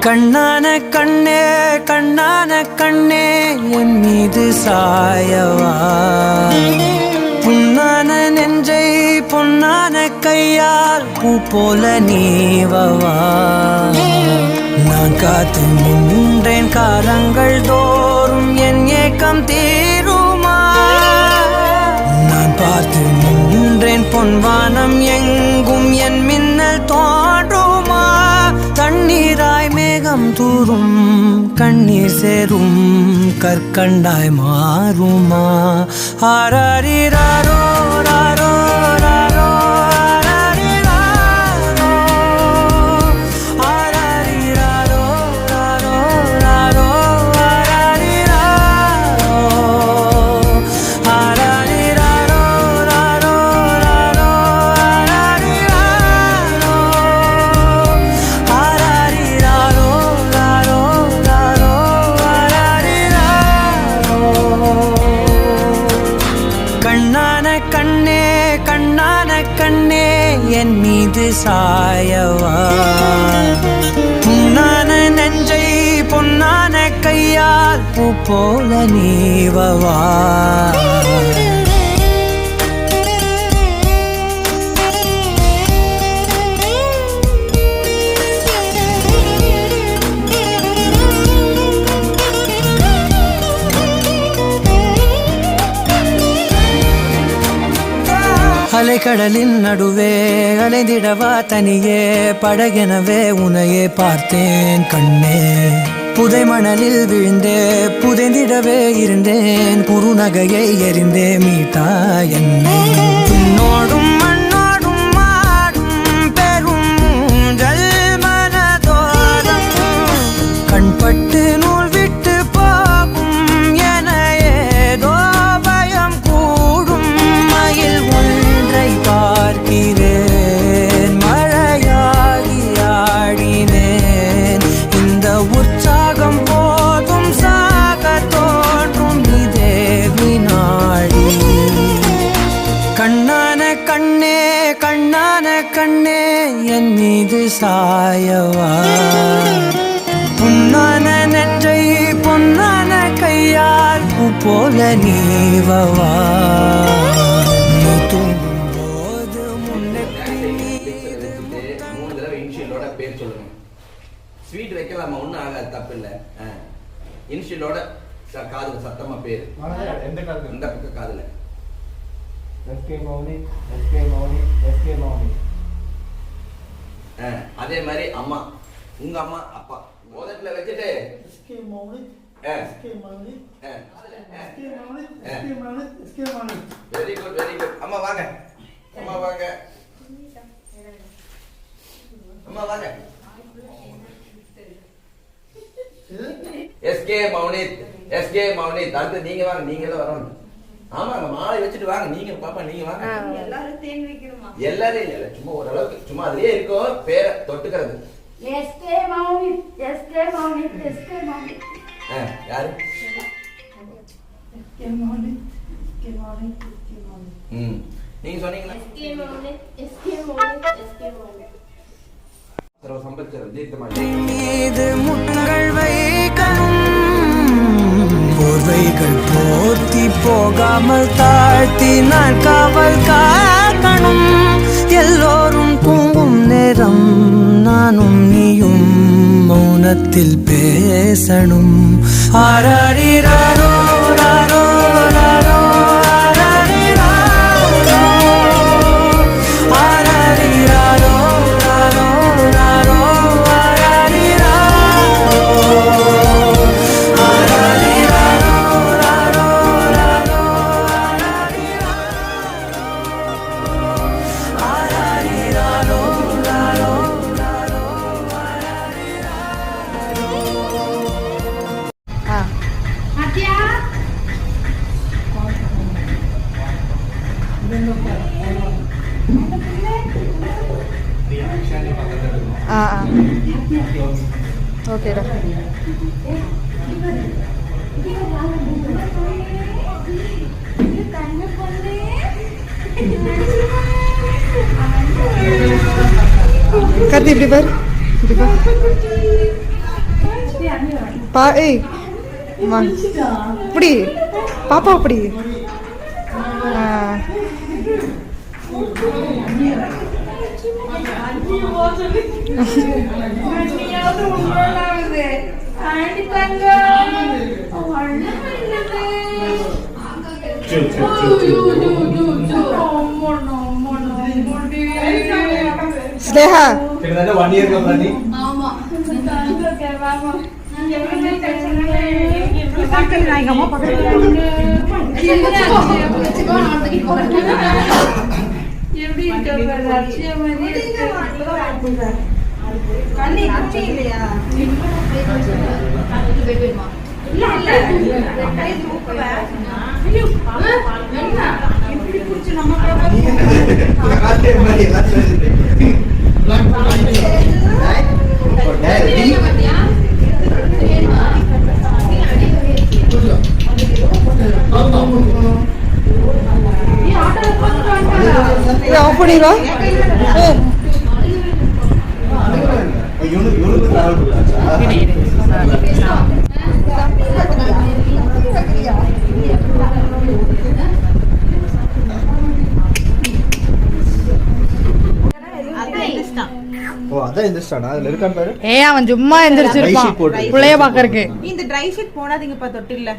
கண்ணான கண்ணே கண்ணான கண்ணே என் மீது சாயவா புண்ணான நெஞ்சை பொன்னான கையால் பூ போல நீவவா நான் காத்து நின்றேன் காலங்கள் தோறும் என் ஏக்கம் தீருமா நான் பார்த்து நின்றேன் பொன்வானம் எங்கும் என் மின்னல் தோன்றுமா தண்ணீராய் மேகம் தூரும் கண்ணீர் சேரும் கற்கண்டாய் மாறுமா ஆராரிராரோ ராரோ ராரோ என் மீது சாயவா புண்ணான நெஞ்சை பொன்னான கையால் பூ போல நீவவா அலைக்கடலின் நடுவே அலைந்திடவா தனியே படகெனவே உனையே பார்த்தேன் கண்ணே புதை மணலில் விழுந்தே புதைந்திடவே இருந்தேன் குறுநகையை எறிந்தே மீட்டா என்னை உன்னோடும் மண்ணோடும் மாடும் பெரும் ஊஞ்சல் மனதோரம் கண்பட்டு நூல் விட்டு போகும் என ஏதோ பயம் கூடும் மயில் பார்க்கிறேன் மழையாகி ஆடினேன் இந்த உற்சாகம் போதும் சாக தோன்றும் இதே வினாடி கண்ணான கண்ணே கண்ணான கண்ணே என் மீது சாயவா புண்ணான நெஞ்சை பொன்னான கையால் பூ போல நீவவா ஸ்வீட் வைக்கலாமா ஒன்றும் ஆகாது தப்பு இல்லை இனிஷியலோட காதுல சத்தமா பேர் இந்த பக்கம் காதுல அதே மாதிரி அம்மா உங்க அம்மா அப்பா மோதத்துல வச்சுட்டு வெரி குட் வெரி குட் அம்மா வாங்க அம்மா வாங்க அம்மா வாங்க எஸ்கே மௌனித் அடுத்து நீங்க வாங்க நீங்க எல்லாம் வரணும் ஆமாங்க மாலை வச்சுட்டு வாங்க நீங்க பாப்பா நீங்க வாங்க எல்லாரும் இல்ல சும்மா ஓரளவுக்கு சும்மா அதுலயே இருக்கும் பேரை தொட்டுக்கிறது யாரு நீங்க சொன்னீங்களா மீது முத்தங்கள் வைக்கணும் போர்வைகள் போர்த்தி போகாமல் தாழ்த்தி நான் காவல் காக்கணும் எல்லோரும் தூங்கும் நேரம் நானும் நீயும் மௌனத்தில் பேசணும் ஆராரிராரோ ராரோ ராரோ Okay dah. Kat di bar. Di bar. ஏய் அம்மா. இப்படி பாப்பா அப்படி ஸ்னேகா கிட்டத்தட்ட 1 இயர் கம்பெனி ஆஃப் பண்ணிடுவா அவன் சும்மா எந்திரிச்சிருப்பான் பிள்ளைய பாக்கறதுக்கு. இந்த ட்ரை ஷீட் போடாதீங்கப்பா தொட்டில்ல.